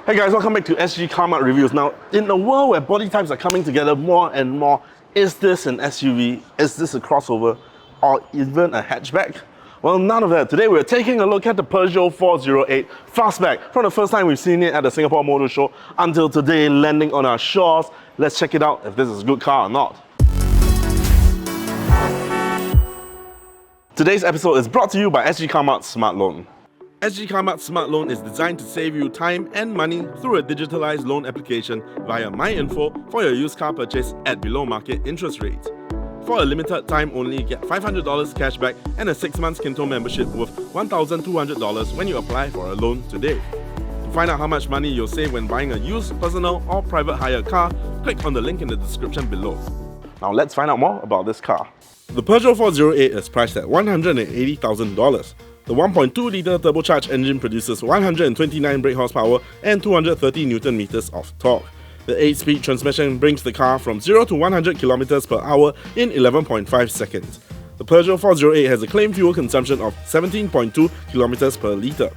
Hey guys, welcome back to Sgcarmart reviews. Now, in a world where body types are coming together more and more, is this an SUV? Is this a crossover? Or even a hatchback? Well, none of that. Today we're taking a look at the Peugeot 408 Fastback. From the first time we've seen it at the Singapore Motor Show until today landing on our shores. Let's check it out if this is a good car or not. Today's episode is brought to you by Sgcarmart Smart Loan. Sgcarmart Smart Loan is designed to save you time and money through a digitalized loan application via MyInfo for your used car purchase at below market interest rates. For a limited time only, get $500 cashback and a 6 months Kinto membership worth $1,200 when you apply for a loan today. To find out how much money you'll save when buying a used, personal or private hire car, click on the link in the description below. Now let's find out more about this car. The Peugeot 408 is priced at $180,000. The 1.2-litre turbocharged engine produces 129 brake horsepower and 230 Nm of torque. The 8-speed transmission brings the car from 0 to 100 km per hour in 11.5 seconds. The Peugeot 408 has a claimed fuel consumption of 17.2 km per litre.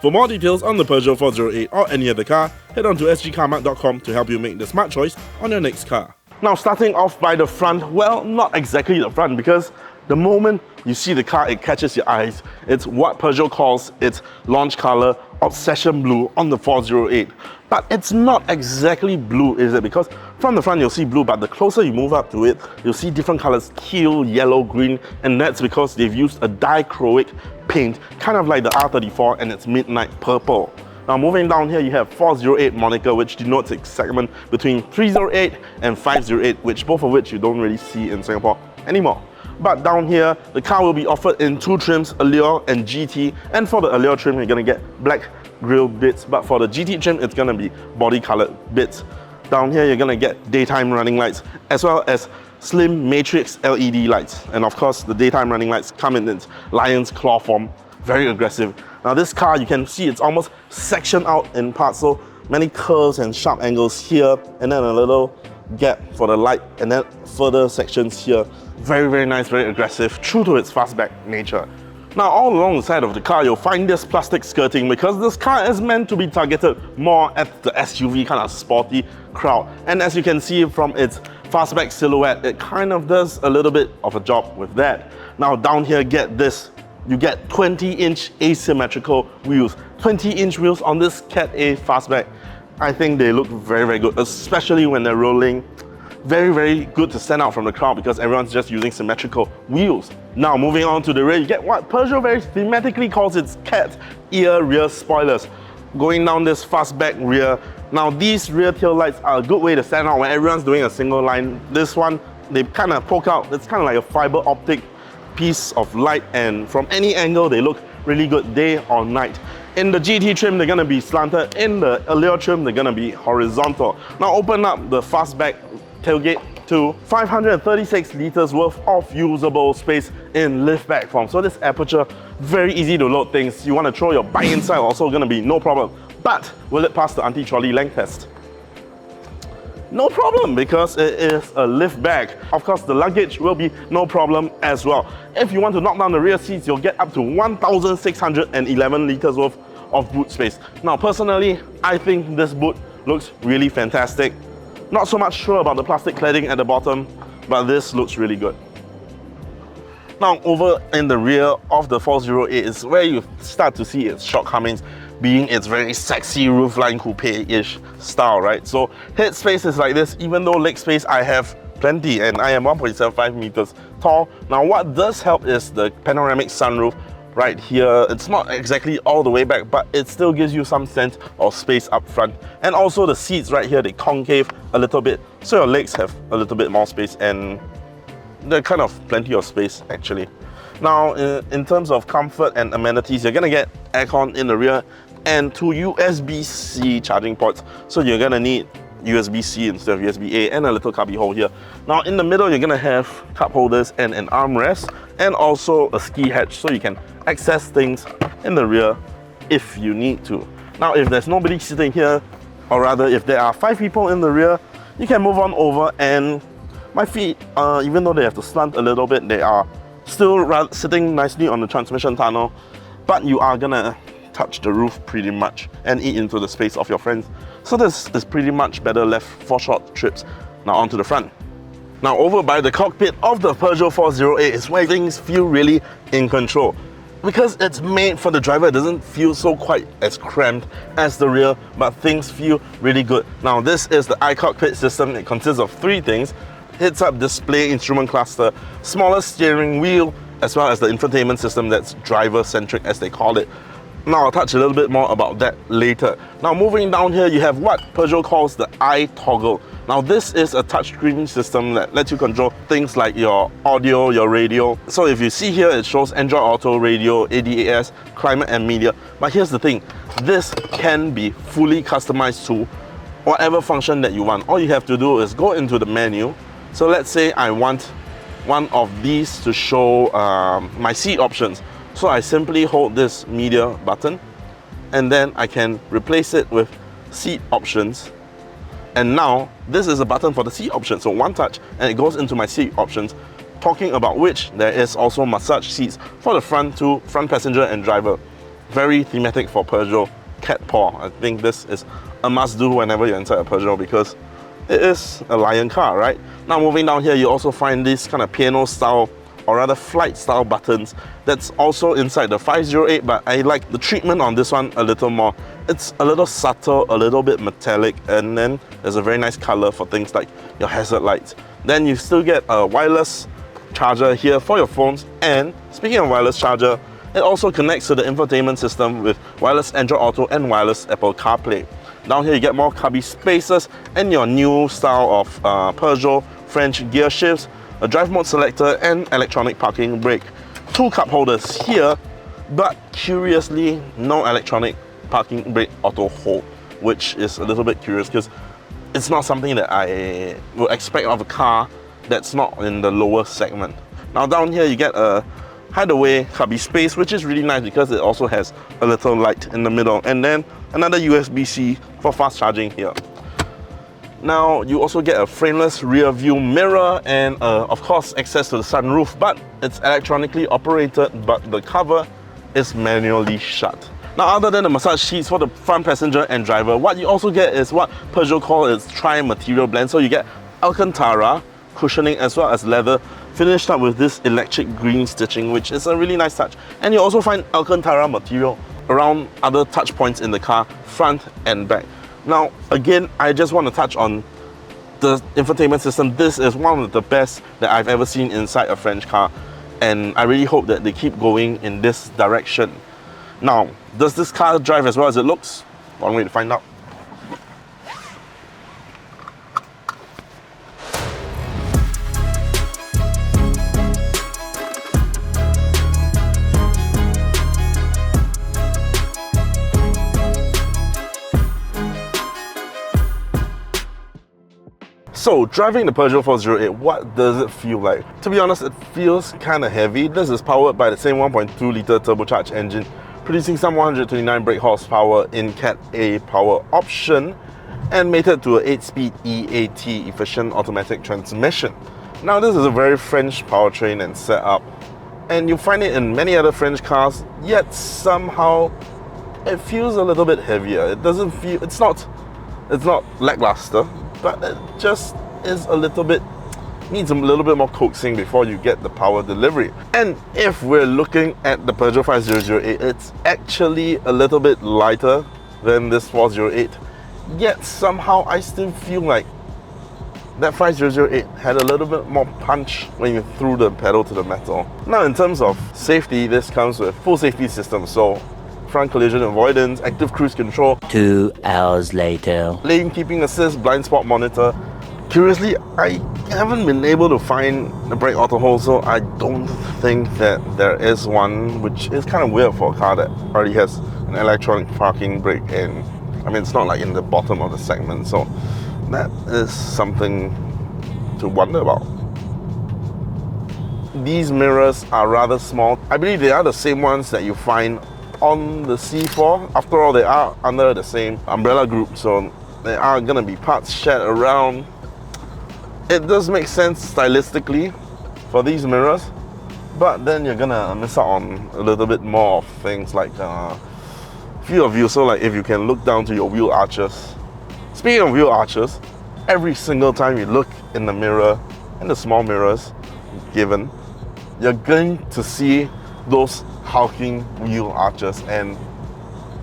For more details on the Peugeot 408 or any other car, head on to sgcarmart.com to help you make the smart choice on your next car. Now, starting off by the front, well, not exactly the front, because the moment you see the car, it catches your eyes. It's what Peugeot calls its launch color, Obsession Blue, on the 408. But it's not exactly blue, is it? Because from the front you'll see blue, but the closer you move up to it, you'll see different colors: teal, yellow, green, and that's because they've used a dichroic paint, kind of like the R34 and its midnight purple. Now, moving down here, you have 408 moniker, which denotes its segment between 308 and 508, both of which you don't really see in Singapore anymore. But down here, the car will be offered in two trims, Allure and GT. And for the Allure trim, you're going to get black grille bits. But for the GT trim, it's going to be body-colored bits. Down here, you're going to get daytime running lights, as well as slim matrix LED lights. And of course, the daytime running lights come in its lion's claw form. Very aggressive. Now this car, you can see it's almost sectioned out in parts. So many curves and sharp angles here, and then a little gap for the light, and then further sections here. Very, very nice, very aggressive, true to its fastback nature. Now, all along the side of the car, you'll find this plastic skirting because this car is meant to be targeted more at the SUV kind of sporty crowd. And as you can see from its fastback silhouette, it kind of does a little bit of a job with that. Now, down here, get this. You get 20-inch asymmetrical wheels. 20-inch wheels on this Cat A fastback. I think they look very, very good, especially when they're rolling. Very, very good to stand out from the crowd because everyone's just using symmetrical wheels. Now, moving on to the rear, you get what Peugeot very thematically calls its cat ear rear spoilers. Going down this fastback rear. Now, these rear tail lights are a good way to stand out when everyone's doing a single line. This one, they kind of poke out. It's kind of like a fiber optic piece of light, and from any angle, they look really good day or night. In the GT trim, they're going to be slanted. In the Allure trim, they're going to be horizontal. Now, open up the fastback tailgate to 536 liters worth of usable space in liftback form. So this aperture, very easy to load things. You want to throw your bike inside, also going to be no problem. But will it pass the anti-trolley length test? No problem, because it is a liftback. Of course, the luggage will be no problem as well. If you want to knock down the rear seats, you'll get up to 1,611 liters worth of boot space. Now, personally, I think this boot looks really fantastic. Not so much sure about the plastic cladding at the bottom, but this looks really good. Now, over in the rear of the 408 is where you start to see its shortcomings, being its very sexy roofline coupe-ish style, right? So head space is like this, even though leg space I have plenty, and I am 1.75 meters tall. Now, what does help is the panoramic sunroof right here. It's not exactly all the way back, but it still gives you some sense of space up front. And also the seats right here, they concave a little bit, so your legs have a little bit more space, and they're kind of plenty of space actually. Now, in terms of comfort and amenities, you're gonna get aircon in the rear and two USB-C charging ports. So you're gonna need USB-C instead of USB-A, and a little cubby hole here. Now, in the middle, you're gonna have cup holders and an armrest, and also a ski hatch, so you can access things in the rear if you need to. Now, if there's nobody sitting here, or rather if there are 5 people in the rear, you can move on over, and my feet, even though they have to slant a little bit, they are still sitting nicely on the transmission tunnel, but you are gonna touch the roof pretty much and eat into the space of your friends. So this is pretty much better left for short trips. Now onto the front. Now over by the cockpit of the Peugeot 408 is where things feel really in control. Because it's made for the driver, it doesn't feel so quite as cramped as the rear, but things feel really good. Now this is the iCockpit system. It consists of 3 things: heads-up display instrument cluster, smaller steering wheel, as well as the infotainment system that's driver-centric, as they call it. Now I'll touch a little bit more about that later. Now moving down here, you have what Peugeot calls the iToggle. Now this is a touchscreen system that lets you control things like your audio, your radio. So if you see here, it shows Android Auto, radio, ADAS, climate and media. But here's the thing, this can be fully customized to whatever function that you want. All you have to do is go into the menu. So let's say I want one of these to show my seat options. So I simply hold this media button and then I can replace it with seat options. And now this is a button for the seat option. So one touch and it goes into my seat options. Talking about which, there is also massage seats for the front passenger and driver. Very thematic for Peugeot. Cat paw. I think this is a must-do whenever you're inside a Peugeot because it is a lion car, right? Now moving down here, you also find this kind of piano style, or rather flight style buttons that's also inside the 508, but I like the treatment on this one a little more. It's a little subtle, a little bit metallic, and then there's a very nice color for things like your hazard lights. Then you still get a wireless charger here for your phones, and speaking of wireless charger, it also connects to the infotainment system with wireless Android Auto and wireless Apple CarPlay. Down here you get more cubby spaces and your new style of Peugeot French gear shifts, a drive mode selector and electronic parking brake. 2 cup holders here, but curiously no electronic parking brake auto hold, which is a little bit curious because it's not something that I would expect of a car that's not in the lower segment. Now down here you get a hideaway cubby space, which is really nice because it also has a little light in the middle, and then another USB-C for fast charging here. Now you also get a frameless rear view mirror and of course access to the sunroof, but it's electronically operated, but the cover is manually shut. Now other than the massage seats for the front passenger and driver, what you also get is what Peugeot calls its tri-material blend. So you get Alcantara cushioning as well as leather, finished up with this electric green stitching, which is a really nice touch. And you also find Alcantara material around other touch points in the car, front and back. Now, again, I just want to touch on the infotainment system. This is one of the best that I've ever seen inside a French car, and I really hope that they keep going in this direction. Now, does this car drive as well as it looks? One way to find out. So, driving the Peugeot 408, what does it feel like? To be honest, it feels kind of heavy. This is powered by the same 1.2 litre turbocharged engine, producing some 129 brake horsepower in Cat A power option, and mated to an 8-speed EAT efficient automatic transmission. Now, this is a very French powertrain and setup, and you find it in many other French cars, yet somehow it feels a little bit heavier. It doesn't feel, it's not lackluster, but it just is a little bit, needs a little bit more coaxing before you get the power delivery. And if we're looking at the Peugeot 5008, it's actually a little bit lighter than this 408, yet somehow I still feel like that 5008 had a little bit more punch when you threw the pedal to the metal. Now in terms of safety, this comes with full safety system, so front collision avoidance, active cruise control, 2 hours later, lane keeping assist, blind spot monitor. Curiously, I haven't been able to find the brake auto hold, so I don't think that there is one, which is kind of weird for a car that already has an electronic parking brake, and I mean it's not like in the bottom of the segment, so that is something to wonder about. These mirrors are rather small. I believe they are the same ones that you find on the C4. After all, they are under the same umbrella group, so there are gonna be parts shared around. It does make sense stylistically for these mirrors, but then you're gonna miss out on a little bit more of things like view of you. So like if you can look down to your wheel arches. Speaking of wheel arches, every single time you look in the mirror, in the small mirrors given, you're going to see those hulking wheel arches, and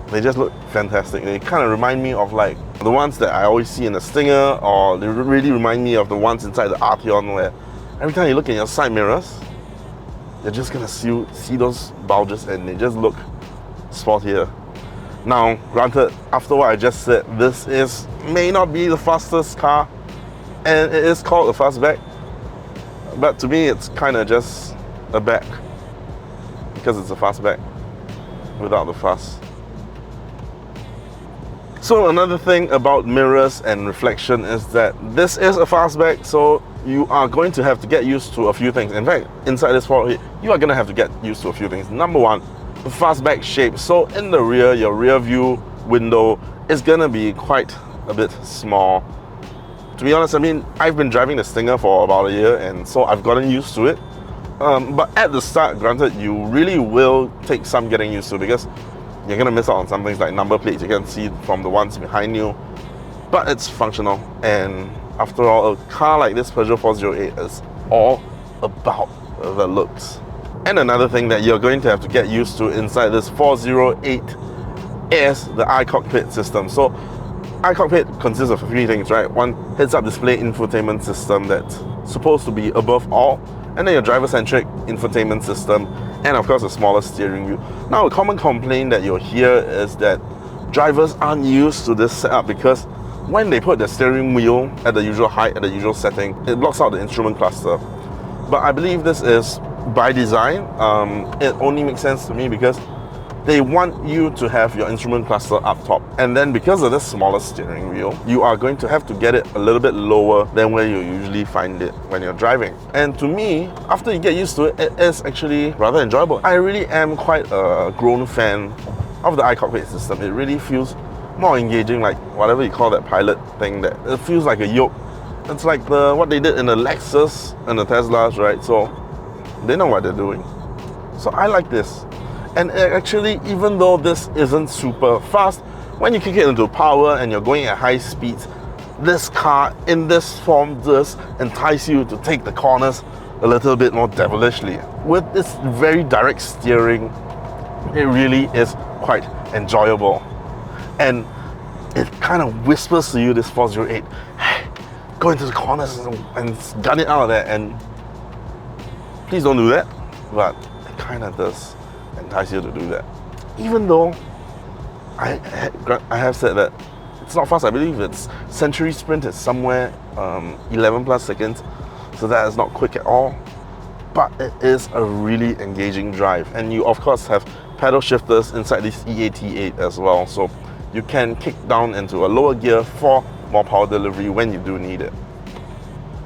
they just look fantastic. They kind of remind me of like the ones that I always see in the Stinger, or they really remind me of the ones inside the Arteon, where every time you look in your side mirrors, you're just gonna see those bulges and they just look sportier. Now, granted, after what I just said, this may not be the fastest car, and it is called a fastback, but to me it's kind of just a back, because it's a fastback without the fast. So another thing about mirrors and reflection is that this is a fastback, so you are going to have to get used to a few things. In fact, inside this Ford, you are going to have to get used to a few things. Number one, the fastback shape. So in the rear, your rear view window is going to be quite a bit small. To be honest, I mean, I've been driving the Stinger for about a year, and so I've gotten used to it. But at the start, granted, you really will take some getting used to, because you're going to miss out on some things like number plates you can see from the ones behind you. But it's functional, and after all, a car like this Peugeot 408 is all about the looks. And another thing that you're going to have to get used to inside this 408 is the iCockpit system. So iCockpit consists of a few things, right? One heads-up display infotainment system that's supposed to be above all, and then your driver-centric infotainment system, and of course a smaller steering wheel. Now, a common complaint that you'll hear is that drivers aren't used to this setup, because when they put the steering wheel at the usual height, at the usual setting, it blocks out the instrument cluster. But I believe this is by design. It only makes sense to me because they want you to have your instrument cluster up top. And then because of this smaller steering wheel, you are going to have to get it a little bit lower than where you usually find it when you're driving. And to me, after you get used to it, it is actually rather enjoyable. I really am quite a grown fan of the iCockpit system. It really feels more engaging, like whatever you call that pilot thing, that it feels like a yoke. It's like what they did in the Lexus and the Teslas, right? So they know what they're doing. So I like this. And actually, even though this isn't super fast, when you kick it into power and you're going at high speeds, this car in this form does entice you to take the corners a little bit more devilishly. With this very direct steering, it really is quite enjoyable. And it kind of whispers to you, this 408, hey, go into the corners and gun it out of there. And please don't do that, but it kind of does entice you to do that. Even though I have said that it's not fast. I believe its century sprint is somewhere 11 plus seconds, so that is not quick at all. But it is a really engaging drive, and you of course have pedal shifters inside this EAT8 as well, so you can kick down into a lower gear for more power delivery when you do need it.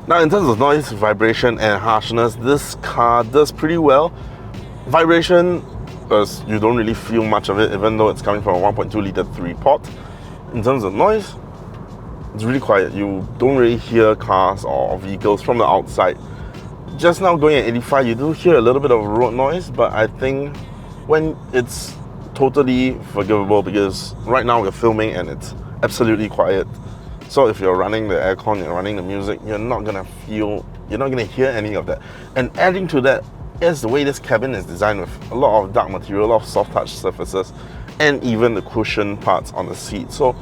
Now, in terms of noise, vibration and harshness, this car does pretty well. Vibration, because you don't really feel much of it, even though it's coming from a 1.2 litre 3-pot. In terms of noise, it's really quiet. You don't really hear cars or vehicles from the outside. Just now going at 85, you do hear a little bit of road noise, but I think when it's totally forgivable, because right now we're filming and it's absolutely quiet. So if you're running the aircon, you're running the music, you're not gonna hear any of that. And adding to that is the way this cabin is designed, with a lot of dark material, a lot of soft touch surfaces, and even the cushion parts on the seat. So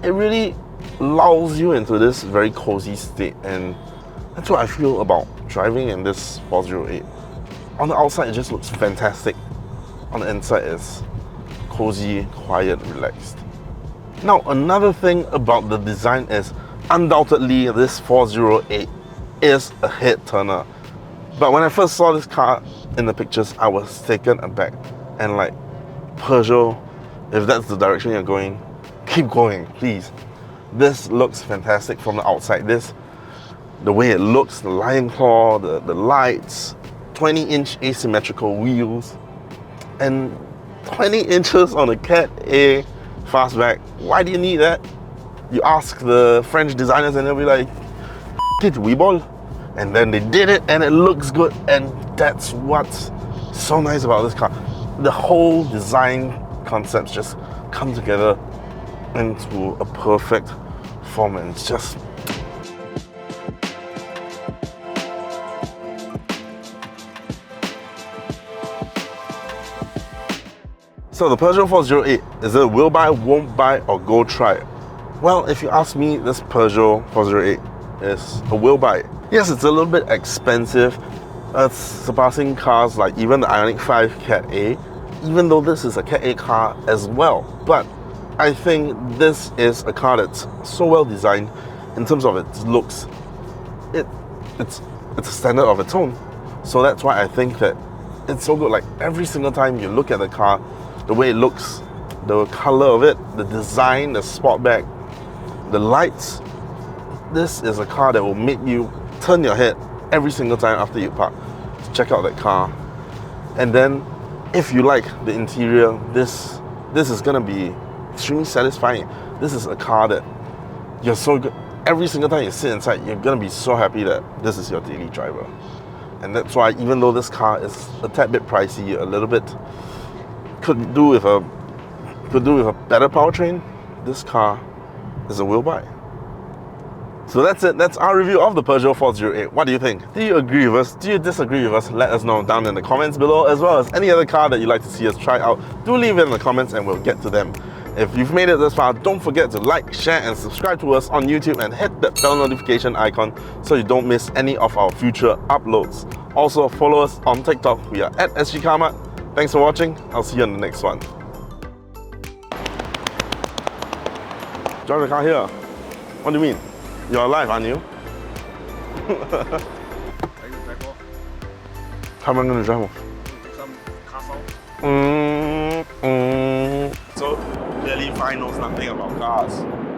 it really lulls you into this very cozy state, and that's what I feel about driving in this 408. On the outside, it just looks fantastic. On the inside, it's cozy, quiet, relaxed. Now, another thing about the design is undoubtedly this 408 is a head turner. But when I first saw this car in the pictures, I was taken aback, and like, Peugeot, if that's the direction you're going, keep going, please. This looks fantastic from the outside. The way it looks, the lion claw, the lights, 20-inch asymmetrical wheels, and 20 inches on a Cat A fastback. Why do you need that? You ask the French designers and they'll be like, it, we ball. And then they did it and it looks good, and that's what's so nice about this car. The whole design concept just come together into a perfect form, and it's just So the Peugeot 408, is it a will buy, won't buy, or go try it? Well, if you ask me, this Peugeot 408 is a will buy. Yes, it's a little bit expensive. It's surpassing cars like even the Ioniq 5 Cat A, even though this is a Cat A car as well. But I think this is a car that's so well designed in terms of its looks. It's a standard of its own. So that's why I think that it's so good. Like every single time you look at the car, the way it looks, the color of it, the design, the sportback, the lights, this is a car that will make you turn your head every single time after you park to check out that car. And then if you like the interior, this is gonna be extremely satisfying. This is a car that you're so good. Every single time you sit inside, you're gonna be so happy that this is your daily driver. And that's why, even though this car is a tad bit pricey, a little bit could do with a better powertrain, this car is a will buy. So that's it. That's our review of the Peugeot 408. What do you think? Do you agree with us? Do you disagree with us? Let us know down in the comments below, as well as any other car that you'd like to see us try out. Do leave it in the comments and we'll get to them. If you've made it this far, don't forget to like, share and subscribe to us on YouTube, and hit that bell notification icon so you don't miss any of our future uploads. Also follow us on TikTok. We are at Sgcarmart. Thanks for watching. I'll see you in the next one. Drive the car here. What do you mean? You're alive, aren't you? How am I going to drive off? So clearly Fine knows nothing about cars.